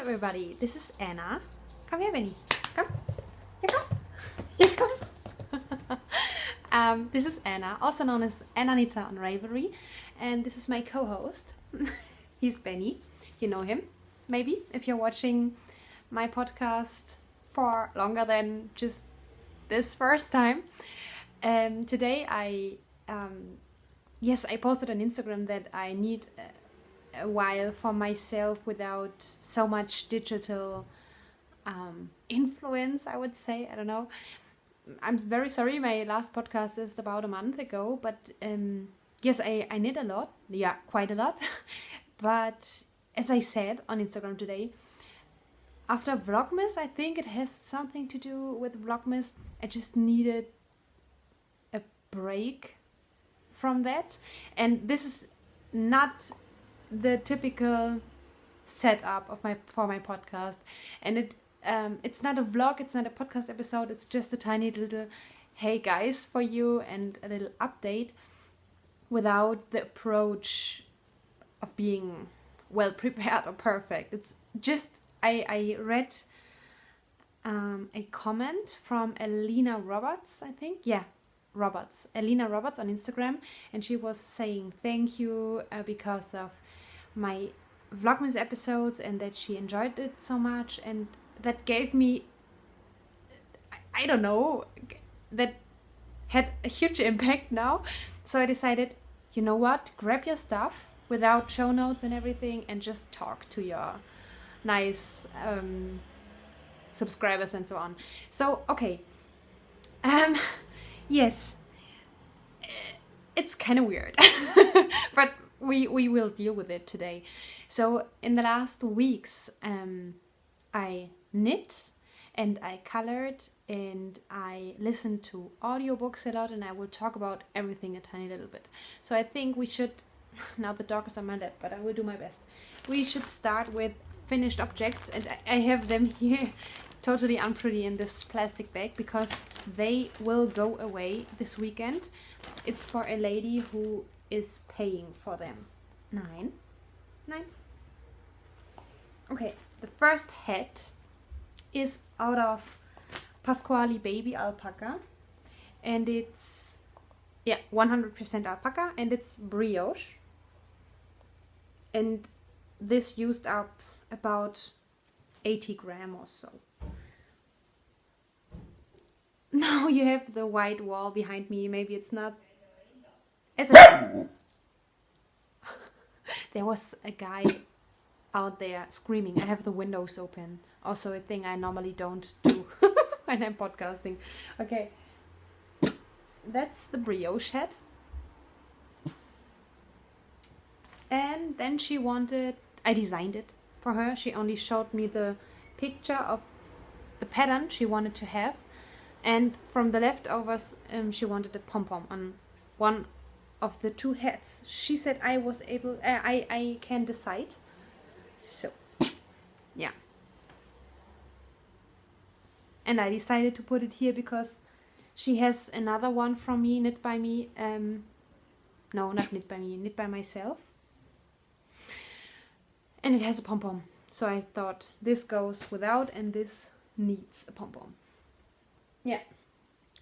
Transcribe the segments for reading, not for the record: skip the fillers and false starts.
everybody, this is Anna. Come here, Benny. Come. Here, come. Here, come. This is Anna, also known as Anna-Nita on Ravelry. And this is my co-host. He's Benny. You know him, maybe, if you're watching my podcast for longer than just this first time. Today I posted on Instagram that I need a while for myself without so much digital influence, I would say. I don't know. I'm very sorry, my last podcast is about a month ago, but yes, I knit a lot. Yeah, quite a lot. But as I said on Instagram today, after Vlogmas, I think it has something to do with Vlogmas, I just needed a break from that. And this is not the typical setup of for my podcast, and it's not a vlog, it's not a podcast episode, it's just a tiny little hey guys for you and a little update without the approach of being well prepared or perfect. It's just I read a comment from Elena Roberts, I think. Yeah, Elena Roberts on Instagram, and she was saying thank you because of my Vlogmas episodes and that she enjoyed it so much, and that gave me, I don't know, that had a huge impact now. So I decided, you know what, grab your stuff without show notes and everything and just talk to your nice subscribers and so on. So okay, yes, it's kind of weird, but we will deal with it today. So in the last weeks, I knit and I colored and I listened to audiobooks a lot, and I will talk about everything a tiny little bit. So I think we should, now the dog is on my lap, but I will do my best. We should start with finished objects, and I have them here totally unpretty in this plastic bag because they will go away this weekend. It's for a lady who is paying for them. 9. Okay, the first hat is out of Pasquale Baby Alpaca, and it's 100% alpaca, and it's brioche, and this used up about 80 grams or so. Now you have the white wall behind me. Maybe it's not. There was a guy out there screaming. I have the windows open. Also a thing I normally don't do when I'm podcasting. Okay. That's the brioche hat. And then she wanted, I designed it for her. She only showed me the picture of the pattern she wanted to have. And from the leftovers, she wanted a pom-pom on one of the two hats. She said I was able, I can decide. So, yeah. And I decided to put it here because she has another one from me, knit by me. No, not knit by me, knit by myself. And it has a pom-pom. So I thought this goes without and this needs a pom-pom. Yeah.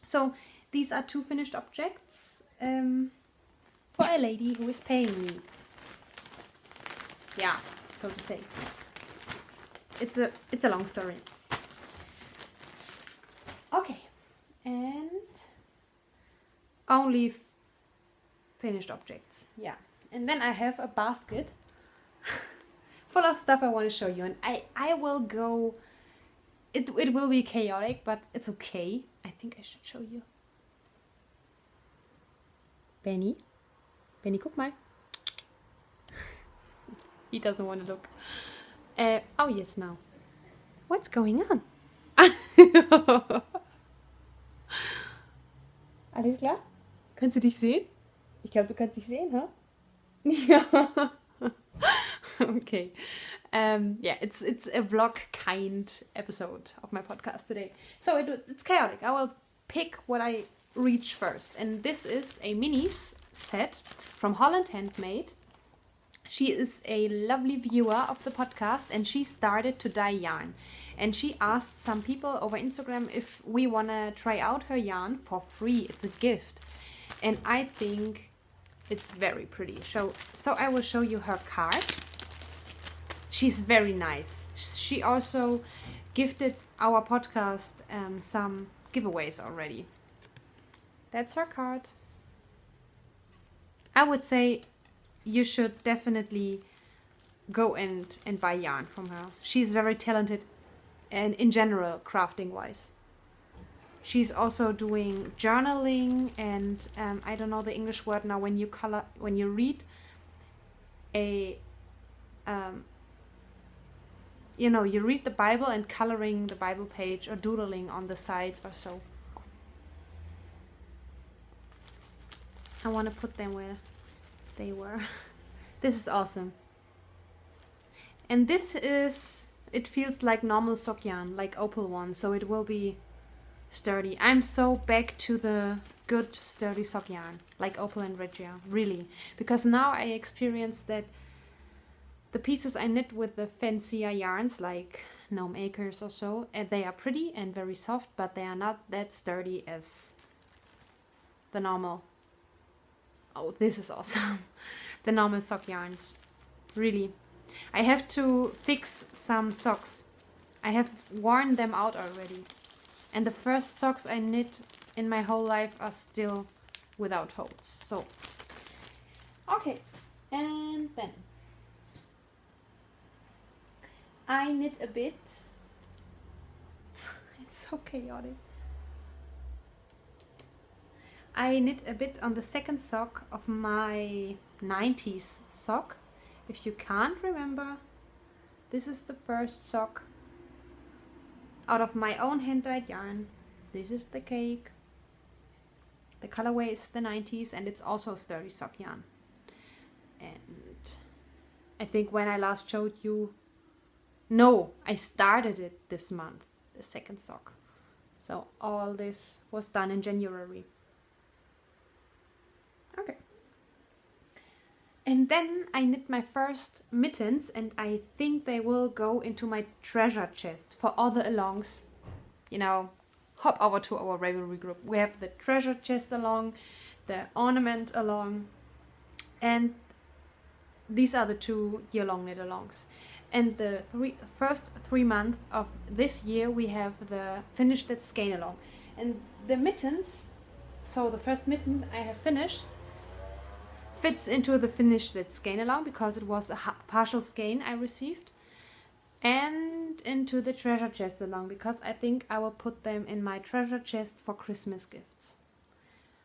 So these are two finished objects for a lady who is paying me. Yeah, so to say. It's a long story. Okay. And only finished objects. Yeah. And then I have a basket full of stuff I want to show you, and I will go. It will be chaotic, but it's okay. I think I should show you. Benny, guck mal. He doesn't want to look. Oh yes, now. What's going on? Alles klar? Kannst du dich sehen? Ich glaube, du kannst dich sehen, huh? Ja. Okay. It's a vlog kind episode of my podcast today. So it's chaotic. I will pick what I reach first. And this is a minis set from Holland Handmade. She is a lovely viewer of the podcast, and she started to dye yarn. And she asked some people over Instagram if we want to try out her yarn for free. It's a gift. And I think it's very pretty. So I will show you her card. She's very nice. She also gifted our podcast some giveaways already. That's her card. I would say you should definitely go and buy yarn from her. She's very talented and in general crafting wise. She's also doing journaling and I don't know the English word now, when you read a you read the Bible and coloring the Bible page or doodling on the sides or so. I want to put them where they were. This is awesome. And it feels like normal sock yarn, like opal one, so it will be sturdy. I'm so back to the good sturdy sock yarn, like opal and red yarn, really. Because now I experience that the pieces I knit with the fancier yarns, like Gnome Acres or so, and they are pretty and very soft, but they are not that sturdy as the normal. Oh, this is awesome. The normal sock yarns. Really. I have to fix some socks. I have worn them out already. And the first socks I knit in my whole life are still without holes. So, okay. And then I knit a bit. It's so chaotic. I knit a bit on the second sock of my 90s sock. If you can't remember, this is the first sock out of my own hand-dyed yarn. This is the cake. The colorway is the 90s and it's also sturdy sock yarn. And I think when I last showed you, no, I started it this month, the second sock. So all this was done in January. Okay. And then I knit my first mittens, and I think they will go into my treasure chest for all the alongs. Hop over to our Ravelry group. We have the treasure chest along, the ornament along, and these are the 2 year-long knit alongs. And the first 3 months of this year we have the finish that skein along. And the mittens, so the first mitten I have finished, fits into the finish that skein along because it was a partial skein I received, and into the treasure chest along because I think I will put them in my treasure chest for Christmas gifts.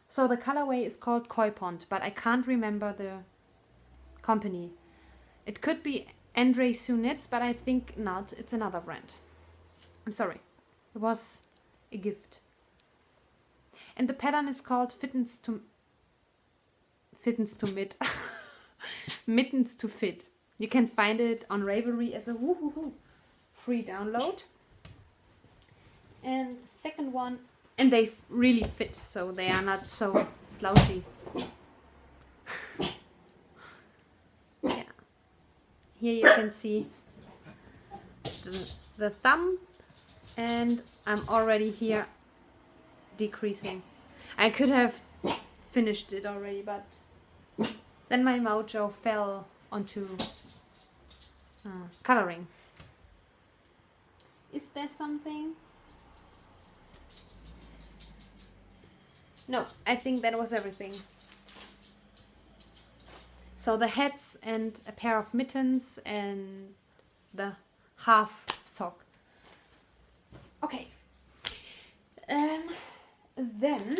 So the colorway is called Koi Pond, but I can't remember the company. It could be Andre Sunitz, but I think not. It's another brand. I'm sorry. It was a gift. And the pattern is called Mittens to Mit. Mittens to Fit. You can find it on Ravelry as a free download. And the second one, and they really fit, so they are not so slouchy. Yeah. Here you can see the thumb, and I'm already here decreasing. I could have finished it already, but then my mojo fell onto coloring. Is there something? No, I think that was everything. So the hats and a pair of mittens and the half sock. Okay. Then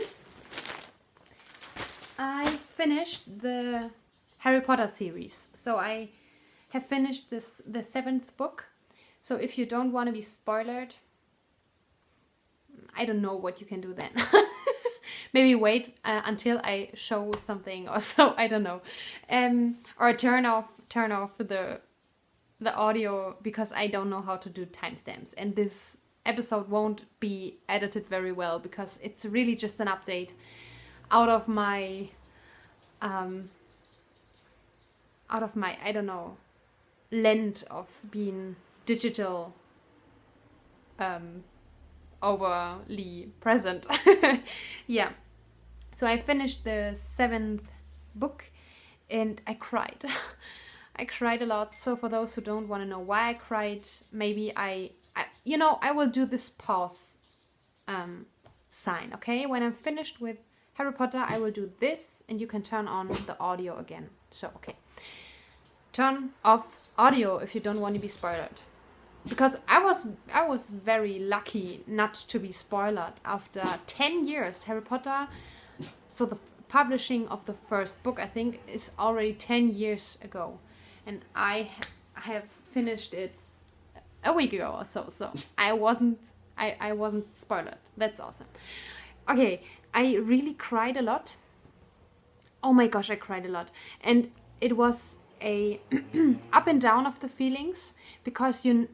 I finished the Harry Potter series. So I have finished the 7th book. So if you don't want to be spoiled, I don't know what you can do then. Maybe wait until I show something or so, I don't know. Or turn off the audio because I don't know how to do timestamps. And this episode won't be edited very well because it's really just an update out of my my, I don't know, length of being digital overly present. Yeah. So I finished the 7th book and I cried. I cried a lot. So for those who don't want to know why I cried, maybe I will do this pause sign, okay? When I'm finished with Harry Potter, I will do this and you can turn on the audio again. So, okay. Turn off audio if you don't want to be spoiled. Because I was very lucky not to be spoiled. After 10 years, Harry Potter, so the publishing of the first book, I think, is already 10 years ago. And I have finished it a week ago or so. So I wasn't spoiled. That's awesome. Okay, I really cried a lot. Oh my gosh, I cried a lot. And it was a up and down of the feelings, because you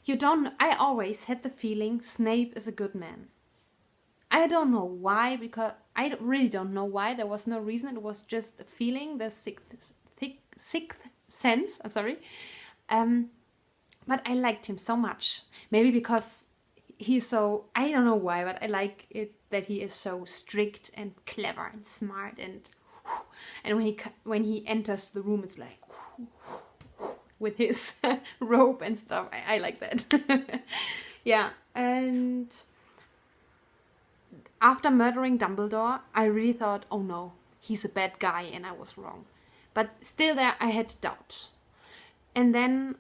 don't. I always had the feeling Snape is a good man. I don't know why, because I really don't know why. There was no reason. It was just a feeling, the sixth sense. I'm sorry. But I liked him so much. Maybe because he's so, I don't know why, but I like it that he is so strict and clever and smart, and when he enters the room, it's like with his robe and stuff. I like that. Yeah, and after murdering Dumbledore, I really thought, oh no, he's a bad guy, and I was wrong. But still there, I had doubts. And then,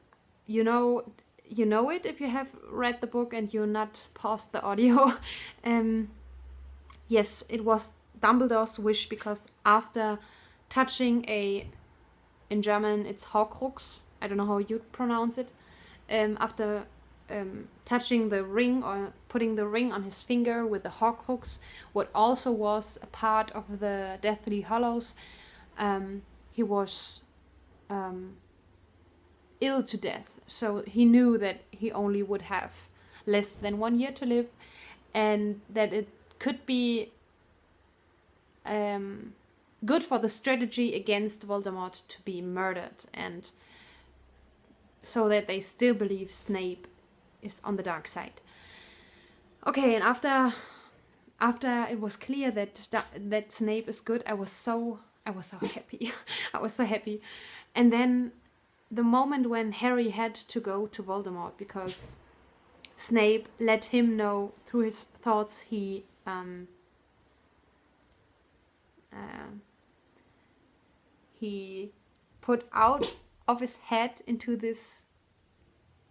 you know it if you have read the book and you're not paused the audio. Yes, it was Dumbledore's wish, because after touching in German it's Horcrux, I don't know how you'd pronounce it, after touching the ring or putting the ring on his finger with the Horcrux, what also was a part of the Deathly Hallows, he was ill to death. So he knew that he only would have less than 1 year to live, and that it could be good for the strategy against Voldemort to be murdered, and so that they still believe Snape is on the dark side. Okay, and after it was clear that Snape is good, I was so happy. I was so happy. And then the moment when Harry had to go to Voldemort, because Snape let him know through his thoughts he put out of his head into this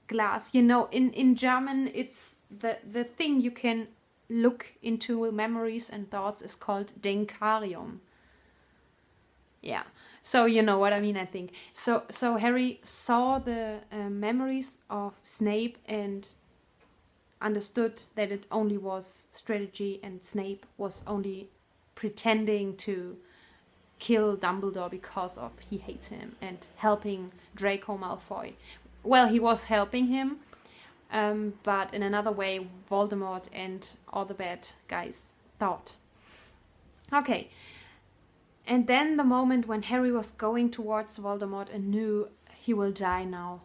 glass. In German it's the thing you can look into memories and thoughts is called Denkarium. Yeah, so you know what I mean, I think. So Harry saw the memories of Snape and understood that it only was strategy, and Snape was only pretending to kill Dumbledore because of he hates him and helping Draco Malfoy. Well, he was helping him, but in another way Voldemort and all the bad guys thought. Okay, and then the moment when Harry was going towards Voldemort and knew he will die now.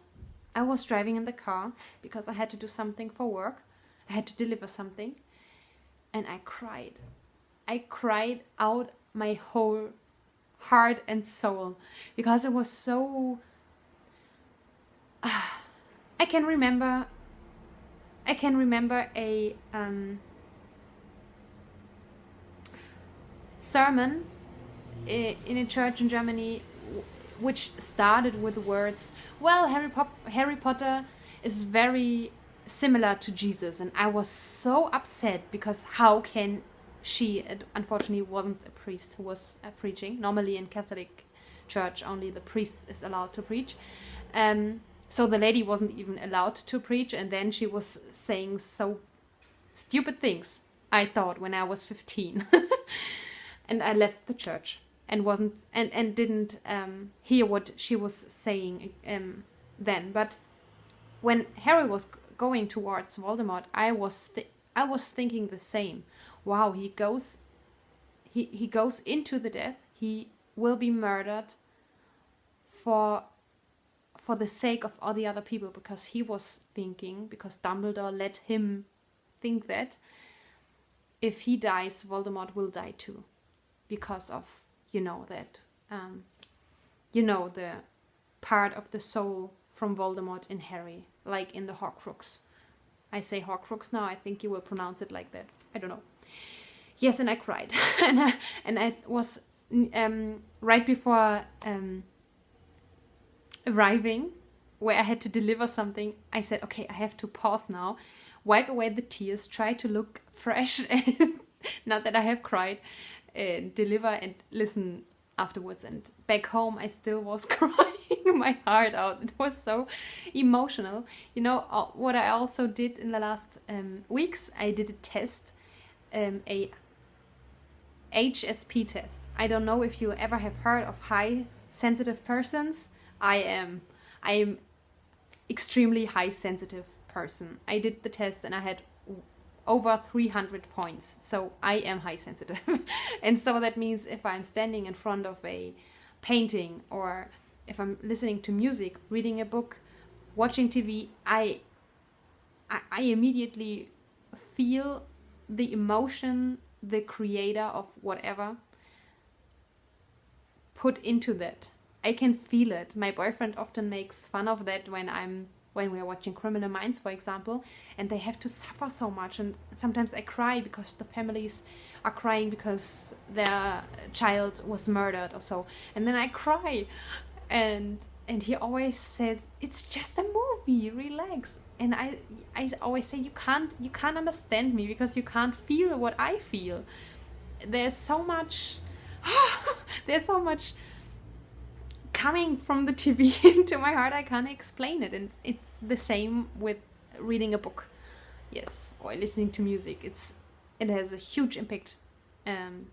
I was driving in the car because I had to do something for work. I had to deliver something, and I cried. I cried out my whole heart and soul, because it was so... I can remember a sermon in a church in Germany which started with the words, well, Harry Potter is very similar to Jesus. And I was so upset, because how can she, unfortunately wasn't a priest who was preaching. Normally in Catholic church only the priest is allowed to preach. So the lady wasn't even allowed to preach, and then she was saying so stupid things, I thought, when I was 15. And I left the church and didn't hear what she was saying then. But when Harry was going towards Voldemort, I was thinking the same. Wow, he goes into the death. He will be murdered for the sake of all the other people, because he was thinking, because Dumbledore let him think that if he dies, Voldemort will die too, because of, that, the part of the soul from Voldemort in Harry, like in the Horcrux. I say Horcrux now, I think you will pronounce it like that. I don't know. Yes, and I cried. and I was right before arriving, where I had to deliver something. I said, okay, I have to pause now, wipe away the tears, try to look fresh, and not that I have cried, deliver and listen afterwards. And back home, I still was crying my heart out. It was so emotional. What I also did in the last weeks, I did a test, a HSP test. I don't know if you ever have heard of high sensitive persons. I am extremely high sensitive person. I did the test and I had over 300 points. So I am high sensitive. And so that means if I'm standing in front of a painting, or if I'm listening to music, reading a book, watching TV, I immediately feel the emotion the creator of whatever put into that. I can feel it. My boyfriend often makes fun of that when we're watching Criminal Minds, for example, and they have to suffer so much, and sometimes I cry because the families are crying because their child was murdered or so, and then I cry, and he always says, it's just a movie, relax. And I always say, you can't understand me because you can't feel what I feel. There's so much coming from the TV into my heart, I can't explain it. And it's the same with reading a book, yes, or listening to music. It has a huge impact on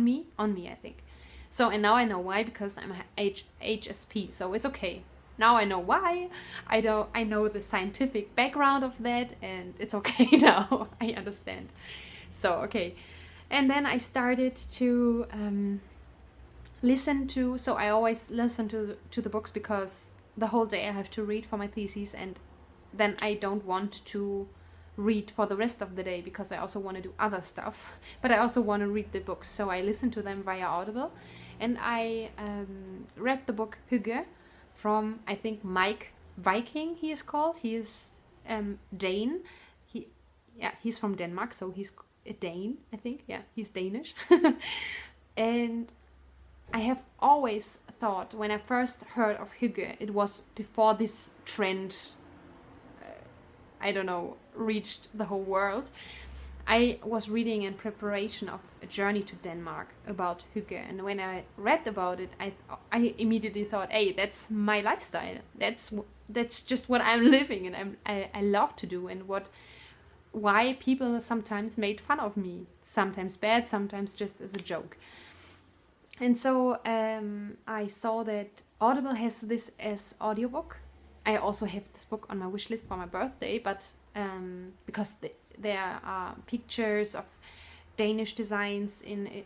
me, I think. So, and now I know why, because I'm HSP, so it's okay. Now I know why. I know the scientific background of that, and it's okay now. I understand. So, okay. And then I started to listen to, so I always listen to the books, because the whole day I have to read for my thesis, and then I don't want to read for the rest of the day, because I also want to do other stuff, but I also want to read the books. So I listen to them via Audible, and I read the book Hygge from, I think, Mike Viking, he is called. He is Dane. He's from Denmark, so he's a Dane, I think. Yeah, he's Danish. And I have always thought, when I first heard of Hygge, it was before this trend, reached the whole world. I was reading in preparation of a journey to Denmark about Hygge, and when I read about it, I immediately thought, hey, that's my lifestyle. That's just what I'm living, and I love to do, and why people sometimes made fun of me, sometimes bad, sometimes just as a joke. And so I saw that Audible has this as audiobook. I also have this book on my wish list for my birthday, but because there are pictures of Danish designs in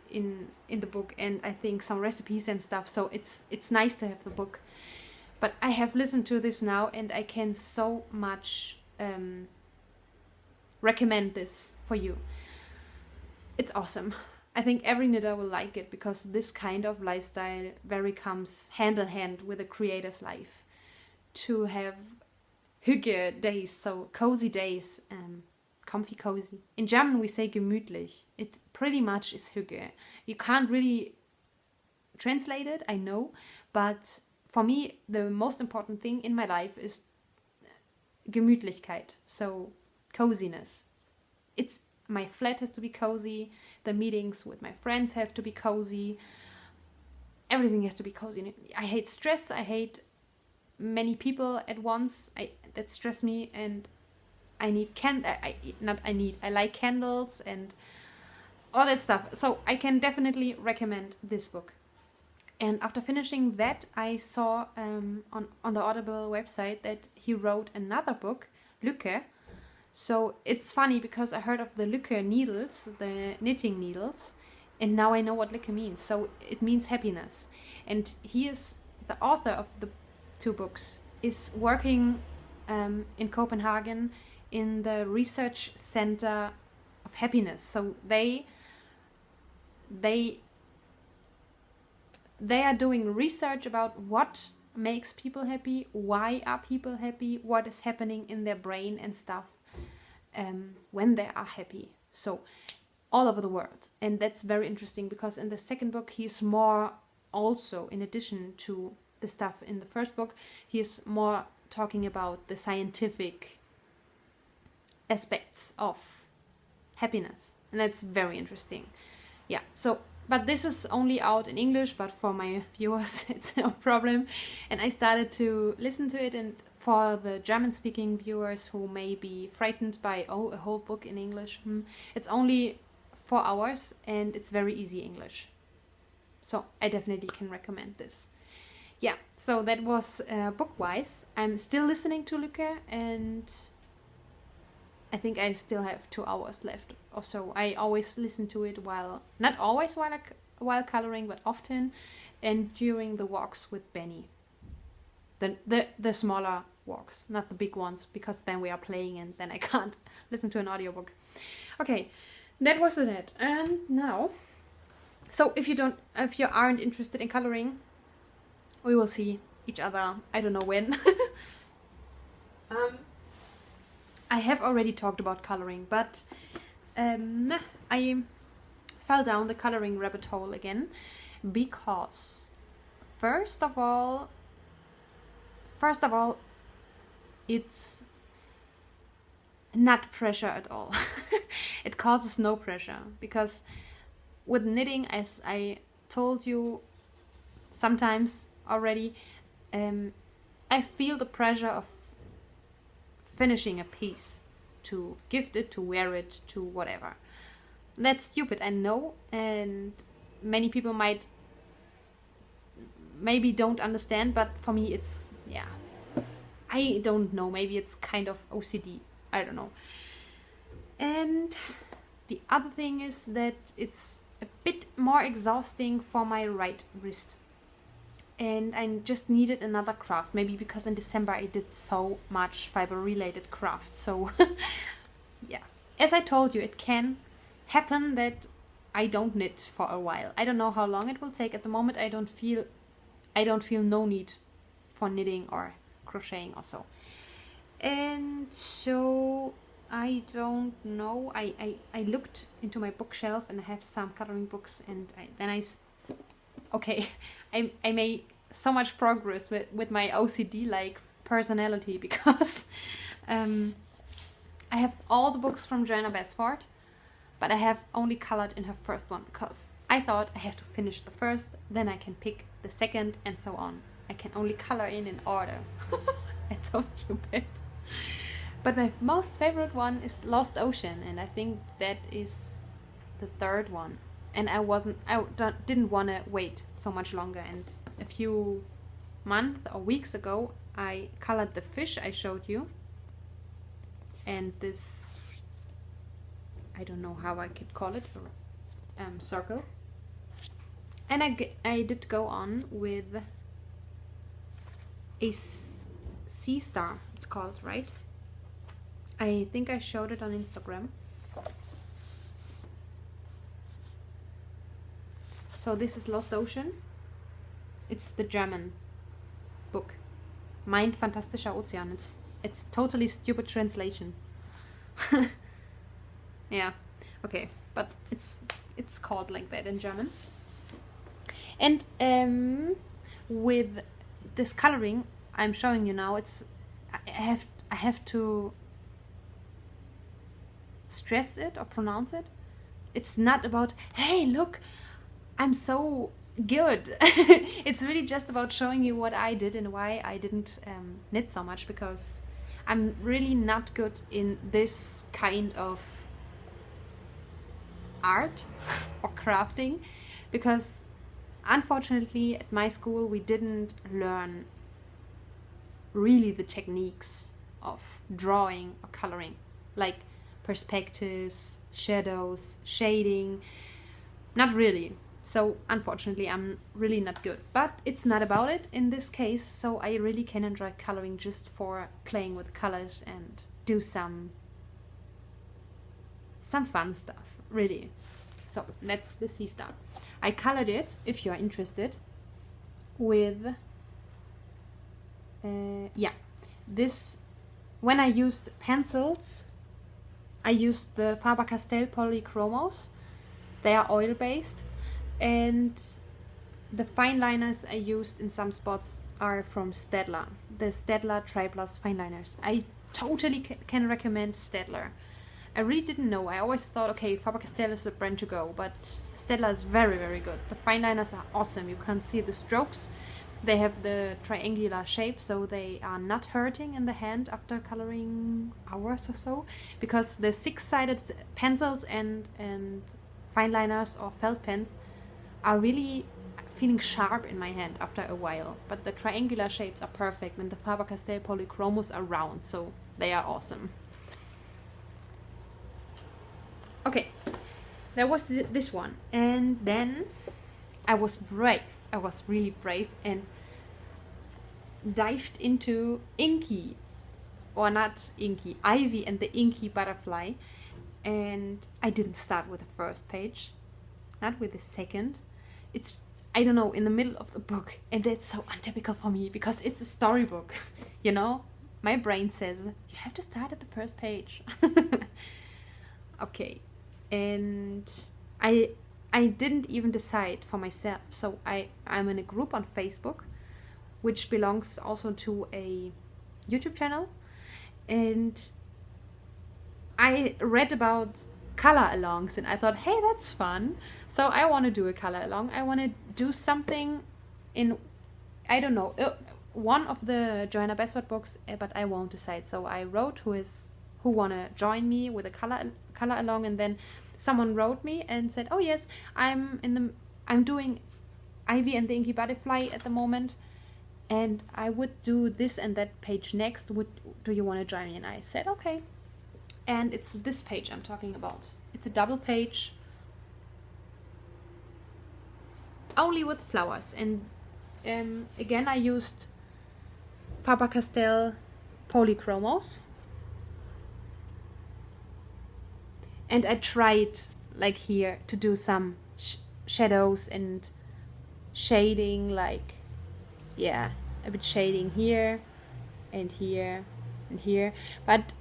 the book, and I think some recipes and stuff, so it's nice to have the book. But I have listened to this now, and I can so much recommend this for you. It's awesome. I think every knitter will like it, because this kind of lifestyle very comes hand in hand with a creator's life. To have Hygge days, so cozy days, comfy cozy. In German we say gemütlich. It pretty much is Hygge. You can't really translate it, I know, but for me the most important thing in my life is Gemütlichkeit, so coziness. My flat has to be cozy, the meetings with my friends have to be cozy, everything has to be cozy. I hate stress, I hate many people at once that stress me, and I like candles and all that stuff. So I can definitely recommend this book. And after finishing that, I saw on the Audible website that he wrote another book, Lücke. So it's funny, because I heard of the Lücke needles, the knitting needles, And now I know what liquor means. So it means happiness. And he is the author of the 2 books, is working in Copenhagen in the research center of happiness. So they are doing research about what makes people happy, why are people happy, what is happening in their brain and stuff when they are happy. So all over the world. And that's very interesting, because in the second book he's more also, in addition to the stuff in the first book, he's more talking about the scientific aspects of happiness. And that's very interesting. Yeah, so, but this is only out in English, but for my viewers it's no problem. And I started to listen to it, and for the German-speaking viewers who may be frightened by, oh, a whole book in English, it's only 4 hours and it's very easy English. So I definitely can recommend this. Yeah, so that was book-wise. I'm still listening to Lykke, and I think I still have 2 hours left or so. I always listen to it while, not always while coloring, but often, and during the walks with Benny. The smaller walks, not the big ones, because then we are playing and then I can't listen to an audiobook. Okay, that was it. And now, so if you aren't interested in coloring, we will see each other, I don't know when. I have already talked about coloring, but I fell down the coloring rabbit hole again, because first of all, it's not pressure at all. It causes no pressure, because with knitting, as I told you sometimes already, I feel the pressure of finishing a piece, to gift it, to wear it, to whatever. That's stupid, I know, and many people maybe don't understand, but for me it's, yeah, I don't know, maybe it's kind of OCD, I don't know. And the other thing is that it's a bit more exhausting for my right wrist. And I just needed another craft, maybe because in December I did so much fiber-related craft. So, yeah. As I told you, it can happen that I don't knit for a while. I don't know how long it will take. At the moment, I don't feel no need for knitting or crocheting or so. And so I don't know. I looked into my bookshelf and I have some coloring books, and I made so much progress with my OCD-like personality, because I have all the books from Joanna Basford, but I have only colored in her first one, because I thought I have to finish the first, then I can pick the second, and so on. I can only color in order. It's so stupid. But my most favorite one is Lost Ocean, and I think that is the third one. And I didn't want to wait so much longer. And a few months or weeks ago, I colored the fish I showed you. And this, I don't know how I could call it, circle. And I did go on with a sea star, it's called, right? I think I showed it on Instagram. So this is Lost Ocean. It's the German book. Mein fantastischer Ozean. It's totally stupid translation. Yeah, okay, but it's called like that in German. And with this coloring I'm showing you now, I have to stress it or pronounce it. It's not about, hey, look, I'm so good. It's really just about showing you what I did and why I didn't knit so much, because I'm really not good in this kind of art or crafting, because unfortunately at my school we didn't learn really the techniques of drawing or coloring, like perspectives, shadows, shading, Not really. So unfortunately, I'm really not good. But it's not about it in this case. So I really can enjoy coloring just for playing with colors and do some fun stuff, really. So that's the sea star. I colored it, if you're interested, with this. When I used pencils, I used the Faber-Castell Polychromos. They are oil based, and the fine liners I used in some spots are from Staedtler, the Staedtler Tri-Plus fine liners. I totally can recommend Staedtler. I really didn't know. I always thought, okay, Faber-Castell is the brand to go, but Staedtler is very, very good. The fine liners are awesome. You can see the strokes. They have the triangular shape, so they are not hurting in the hand after coloring hours or so, because the six-sided pencils and fine liners or felt pens are really feeling sharp in my hand after a while. But the triangular shapes are perfect, and the Faber-Castell Polychromos are round, so they are awesome. Okay, there was this one, and then I was brave. I was really brave and dived into Inky, or not Inky, Ivy and the Inky Butterfly, and I didn't start with the first page, not with the second. It's, I don't know, in the middle of the book, and that's so untypical for me because it's a storybook, you know? My brain says, you have to start at the first page. Okay. And I didn't even decide for myself. So I'm in a group on Facebook, which belongs also to a YouTube channel. And I read about color alongs and I thought, hey, that's fun. So I want to do a color along. I want to do something in, I don't know, one of the Joanna Besford books, but I won't decide. So I wrote who want to join me with a color along, and then someone wrote me and said, oh yes, I'm doing Ivy and the Inky Butterfly at the moment, and I would do this and that page next. Do you want to join me? And I said okay. And it's this page I'm talking about. It's a double page, only with flowers. And again, I used Faber-Castell Polychromos. And I tried, like here, to do some shadows and shading, like, yeah, a bit shading here and here and here. But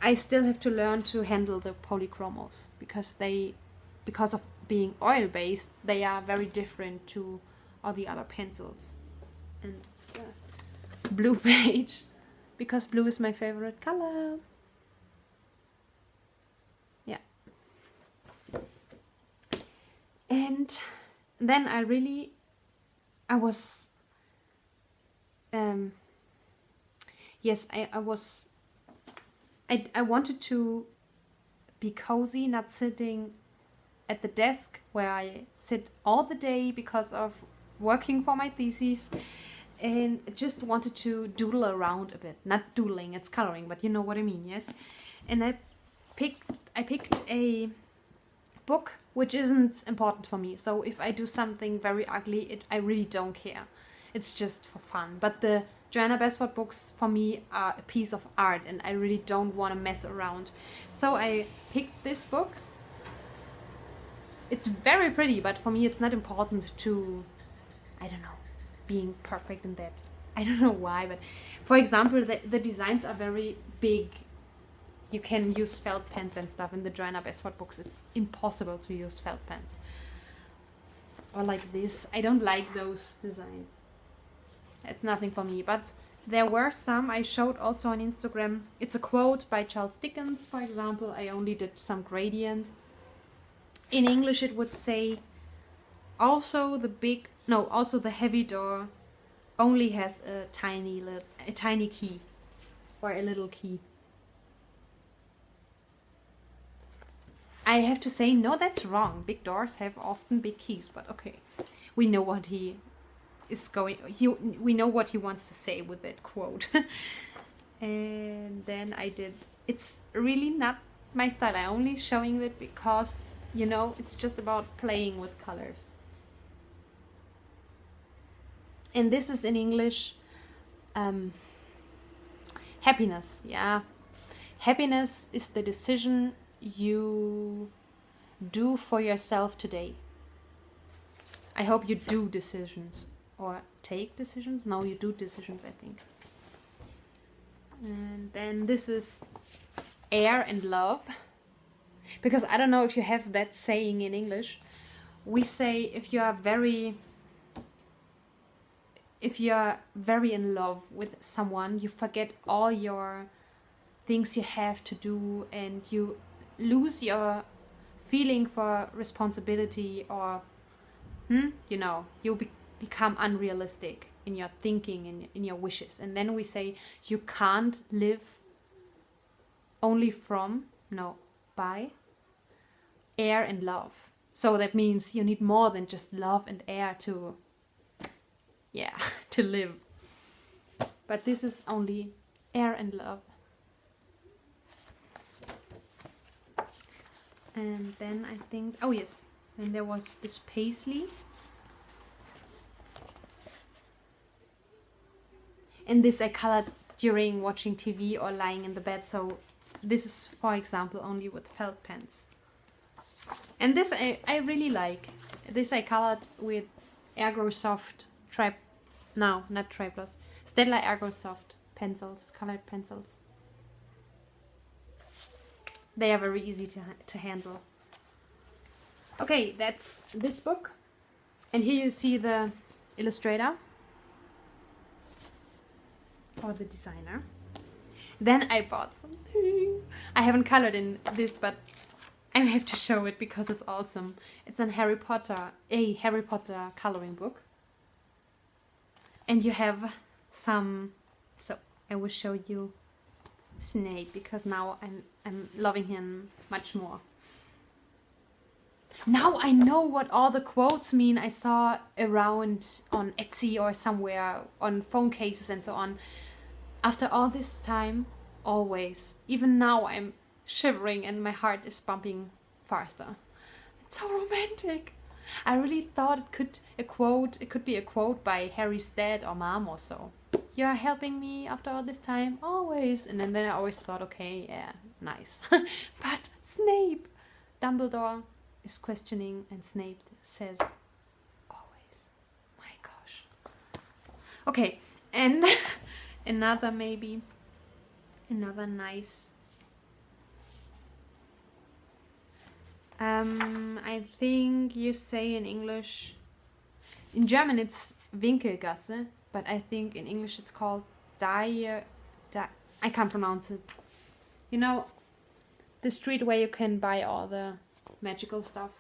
I still have to learn to handle the polychromos because of being oil-based, they are very different to all the other pencils. And it's the blue page, because blue is my favorite color. And then I wanted to be cozy, not sitting at the desk where I sit all the day because of working for my thesis, and just wanted to doodle around a bit. Not doodling, it's coloring, but you know what I mean, yes? And I picked a book which isn't important for me. So if I do something very ugly, I really don't care. It's just for fun. But the Joanna Besford books for me are a piece of art, and I really don't want to mess around. So I picked this book. It's very pretty, but for me it's not important to, I don't know, being perfect in that. I don't know why, but for example, the designs are very big. You can use felt pens and stuff. In the Joanna Besford books, it's impossible to use felt pens. Or like this. I don't like those designs. It's nothing for me. But there were some I showed also on Instagram. It's a quote by Charles Dickens, for example. I only did some gradient. In English it would say, also the heavy door only has a tiny key, or a little key. I have to say, no, that's wrong. Big doors have often big keys, but okay. We know what he wants to say with that quote. And then it's really not my style. I'm only showing it because You know, it's just about playing with colors. And this is in English, happiness. Yeah. Happiness is the decision you do for yourself today. I hope you do decisions or take decisions. No, you do decisions, I think. And then this is air and love. Because I don't know if you have that saying in English. We say if you are very in love with someone, you forget all your things you have to do and you lose your feeling for responsibility, or you know, you become unrealistic in your thinking and in your wishes. And then we say you can't live only from, no, by air and love. So that means you need more than just love and air to, yeah, to live. But this is only air and love. And then I think, oh yes, and there was this paisley. And this I colored during watching TV or lying in the bed. So this is, for example, only with felt pens. And this I really like. This I colored with Ergosoft Stella Ergosoft pencils, colored pencils. They are very easy to handle. Okay, that's this book. And here you see the illustrator or the designer. Then I bought something. I haven't colored in this, but I have to show it because it's awesome. It's a Harry Potter coloring book. And you have some, so I will show you Snape because now I'm loving him much more. Now I know what all the quotes mean I saw around on Etsy or somewhere on phone cases and so on. After all this time, always, even now I'm shivering and my heart is pumping faster. It's so romantic. I really thought it could be a quote by Harry's dad or mom or so. You're helping me after all this time, always. And then I always thought, okay, yeah, nice. But Snape, Dumbledore is questioning and Snape says, always. My gosh. Okay, and another nice. I think you say in English, in German it's Winkelgasse, but I think in English it's called I can't pronounce it. You know, the street where you can buy all the magical stuff.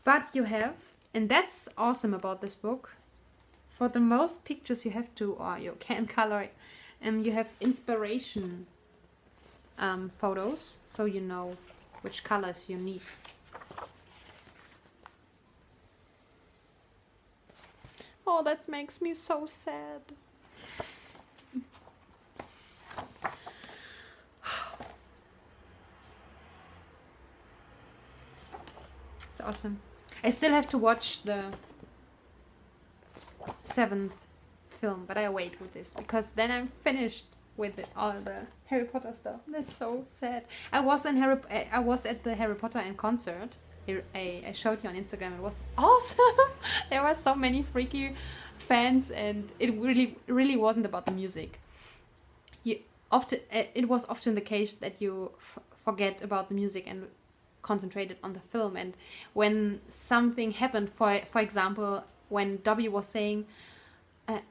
But you have, and that's awesome about this book, for the most pictures you have to, or you can color it, you have inspiration photos, so you know which colors you need. Oh, that makes me so sad. It's awesome. I still have to watch the 7th film, but I wait with this because then I'm finished with all the Harry Potter stuff. That's so sad. I was at the Harry Potter in concert. I showed you on Instagram. It was awesome. There were so many freaky fans, and it really wasn't about the music. It was often the case that you forget about the music and concentrated on the film. And when something happened, for example, when Dobby was saying,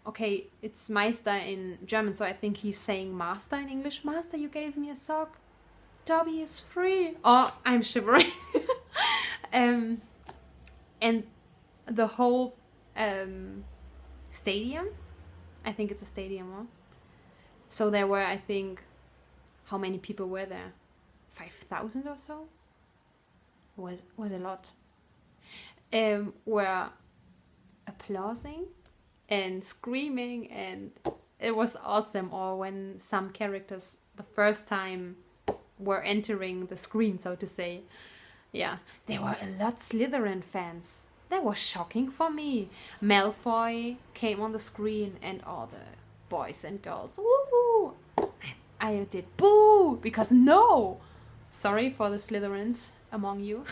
okay, it's Meister in German, so I think he's saying master in English. Master, you gave me a sock. Dobby is free. Oh, I'm shivering. And the whole stadium, I think it's a stadium, huh? So there were, I think, how many people were there? 5,000 or so? Was a lot. Were applauding and screaming, and it was awesome. Or when some characters the first time were entering the screen, so to say, Yeah, there were a lot Slytherin fans. That was shocking for me. Malfoy came on the screen and all the boys and girls, woohoo! I did boo, because no! Sorry for the Slytherins among you.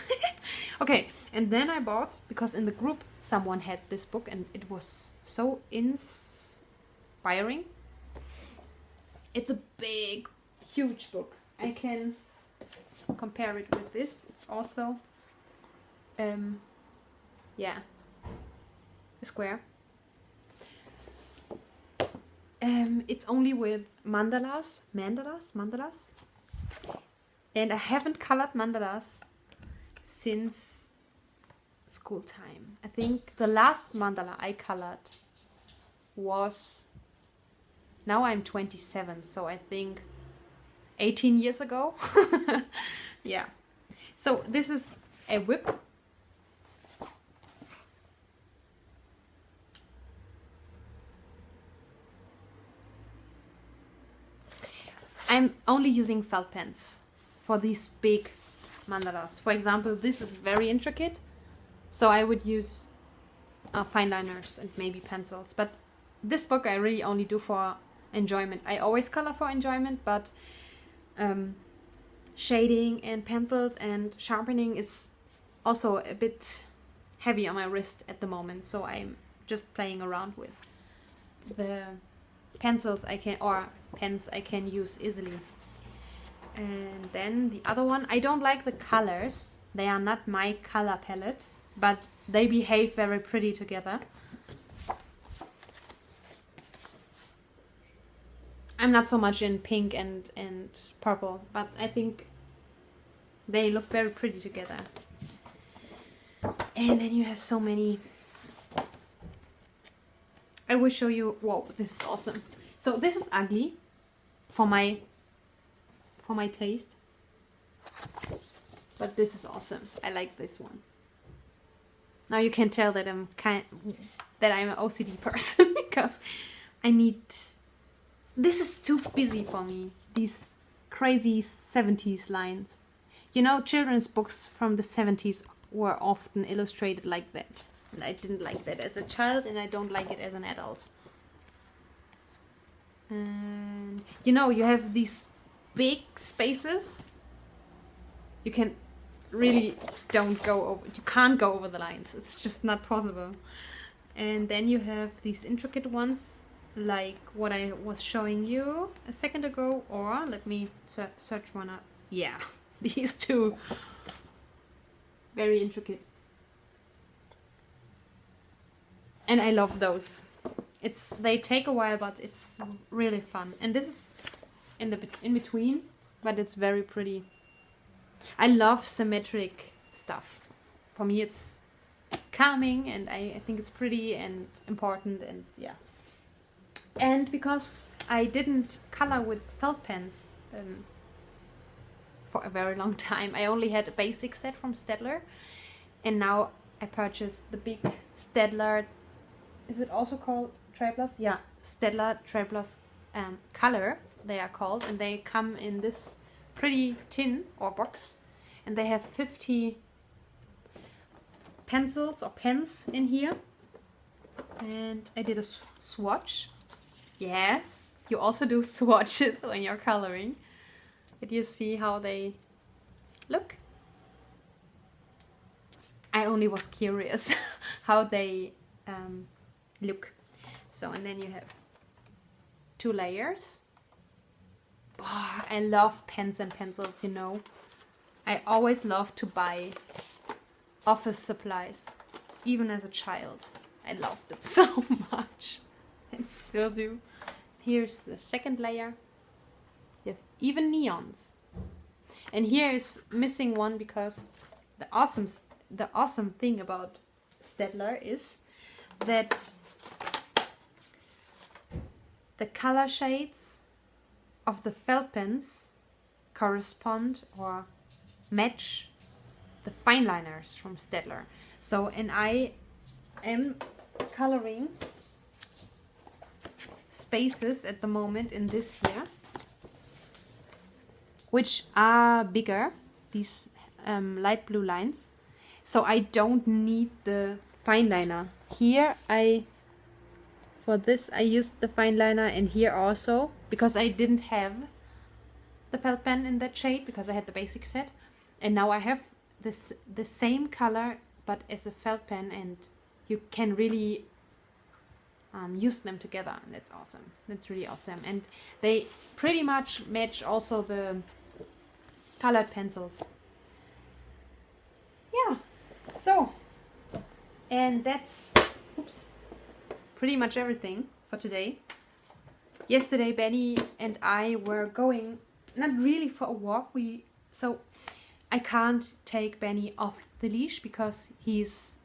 Okay, and then I bought, because in the group someone had this book and it was so inspiring. It's a big, huge book. I can compare it with this. It's also, yeah, a square. It's only with mandalas, and I haven't colored mandalas since school time. I think the last mandala I colored was, now I'm 27, so I think 18 years ago. Yeah. So this is a whip. I'm only using felt pens for these big mandalas. For example, this is very intricate, so I would use fine liners and maybe pencils. But this book I really only do for enjoyment. I always color for enjoyment, but shading and pencils and sharpening is also a bit heavy on my wrist at the moment, so I'm just playing around with the pencils I can, or pens I can use easily. And then the other one, I don't like the colors. They are not my color palette, but they behave very pretty together. I'm not so much in pink and purple, but I think they look very pretty together. And then you have so many. I will show you. Whoa, this is awesome. So this is ugly for my taste, but this is awesome. I like this one. Now you can tell that I'm an OCD person because I need. This is too busy for me. These crazy 70s lines. You know, children's books from the 70s were often illustrated like that. And I didn't like that as a child, and I don't like it as an adult. And you know, you have these big spaces. You can really you can't go over the lines. It's just not possible. And then you have these intricate ones, like what I was showing you a second ago, or let me search one up. Yeah, these two. Very intricate. And I love those. They take a while, but it's really fun. And this is in between, but it's very pretty. I love symmetric stuff. For me, it's calming, and I think it's pretty and important, and yeah. And because I didn't color with felt pens for a very long time, I only had a basic set from Staedtler, and now I purchased the big Staedtler. Is it also called Triplus? Yeah, Staedtler Triplus Color, they are called, and they come in this pretty tin or box, and they have 50 pencils or pens in here. And I did a swatch. Yes, you also do swatches when you're coloring. Did you see how they look? I only was curious how they look. So, and then you have 2 layers. Oh, I love pens and pencils, you know. I always loved to buy office supplies, even as a child. I loved it so much, and still do. Here's the second layer. You have even neons. And here is missing one, because the awesome thing about Staedtler is that the color shades of the felt pens correspond or match the fine liners from Staedtler. So, and I am coloring spaces at the moment in this here, which are bigger. These light blue lines. So I don't need the fine liner. Here for this I used the fine liner, and here also, because I didn't have the felt pen in that shade because I had the basic set. And now I have the same color but as a felt pen, and you can really use them together. That's awesome. That's really awesome. And they pretty much match also the colored pencils. Yeah, so, and that's pretty much everything for today. Yesterday Benny and I were going, not really for a walk, so I can't take Benny off the leash because he's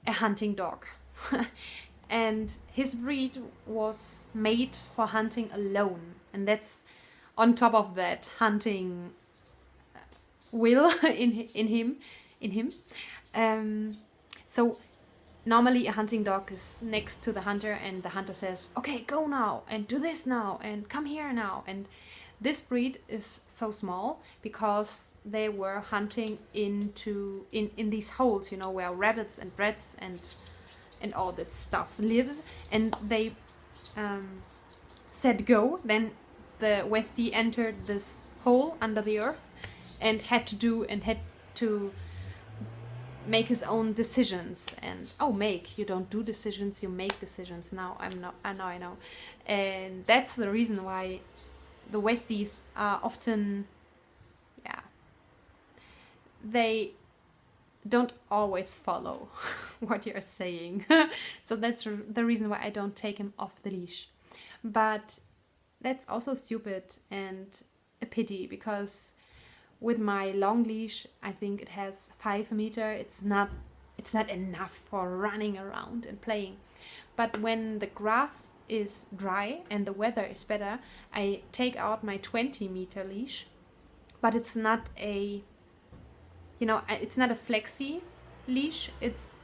a hunting dog. And his breed was made for hunting alone, and that's on top of that hunting will in him. So normally a hunting dog is next to the hunter, and the hunter says, okay, go now and do this now and come here now. And this breed is so small because they were hunting in these holes, where rabbits and rats and all that stuff lives, and they said go. Then the Westie entered this hole under the earth and had to make his own decisions. And you don't do decisions, you make decisions. I know. And that's the reason why the Westies are often, they don't always follow what you're saying. So that's the reason why I don't take him off the leash. But that's also stupid and a pity, because with my long leash, I think it has 5 meters. It's not enough for running around and playing. But when the grass is dry and the weather is better, I take out my 20-meter leash. But it's not a flexi leash. It's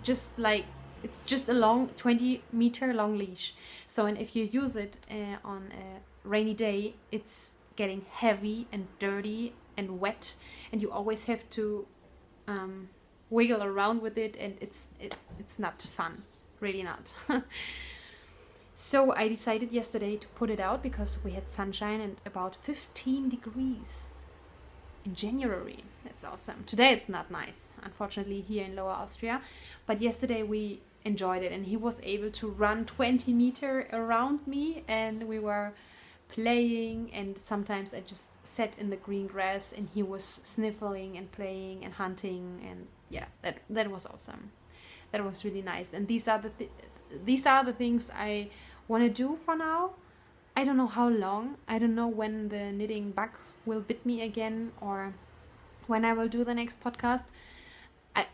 just a long 20-meter long leash. So, and if you use it on a rainy day, it's getting heavy and dirty and wet, and you always have to wiggle around with it, and it's not fun, really not. So I decided yesterday to put it out because we had sunshine and about 15 degrees in January. That's awesome. Today it's not nice, unfortunately, here in Lower Austria, but yesterday we enjoyed it, and he was able to run 20 meters around me, and we were playing, and sometimes I just sat in the green grass and he was sniffling and playing and hunting, and that was awesome. That was really nice. And these are the things I want to do for now. I don't know how long. I don't know when the knitting bug will bit me again, or when I will do the next podcast.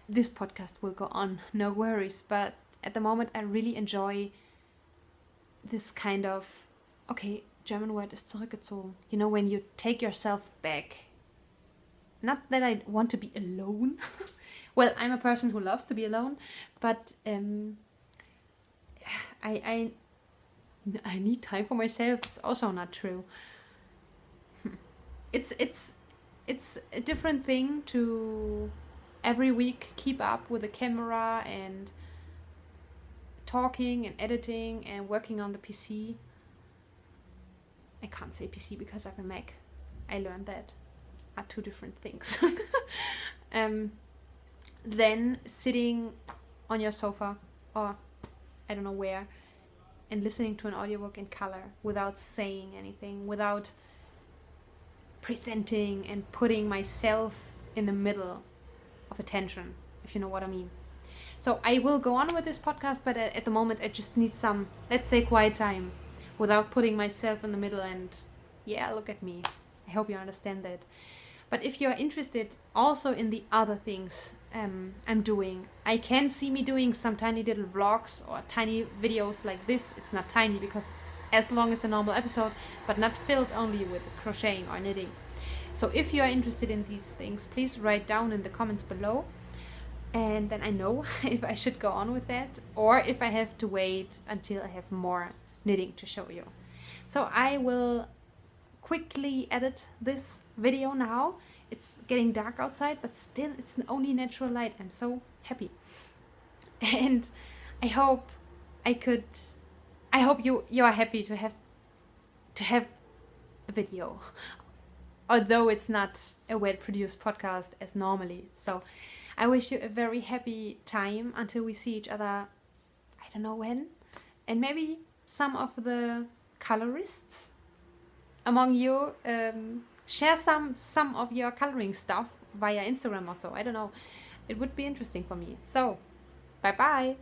This podcast will go on, no worries. But at the moment, I really enjoy this kind of, German word is zurückgezogen. When you take yourself back. Not that I want to be alone. Well, I'm a person who loves to be alone, but I need time for myself. It's also not true. It's a different thing to every week keep up with the camera and talking and editing and working on the PC. I can't say PC because I have a Mac. I learned that are two different things. Then sitting on your sofa, or I don't know where, and listening to an audiobook in color without saying anything, without presenting and putting myself in the middle of attention, if you know what I mean. So I will go on with this podcast, but at the moment I just need some, let's say, quiet time without putting myself in the middle and, look at me. I hope you understand that. But if you're interested also in the other things I'm doing, I can see me doing some tiny little vlogs or tiny videos like this. It's not tiny because it's as long as a normal episode, but not filled only with crocheting or knitting. So if you are interested in these things, please write down in the comments below, and then I know if I should go on with that or if I have to wait until I have more knitting to show you. So I will quickly edit this video now. It's getting dark outside, but still it's only natural light. I'm so happy. And I hope you are happy to have a video, although it's not a well-produced podcast as normally. So I wish you a very happy time until we see each other, I don't know when. And maybe some of the colorists among you share some of your coloring stuff via Instagram or so. I don't know. It would be interesting for me. So, bye-bye.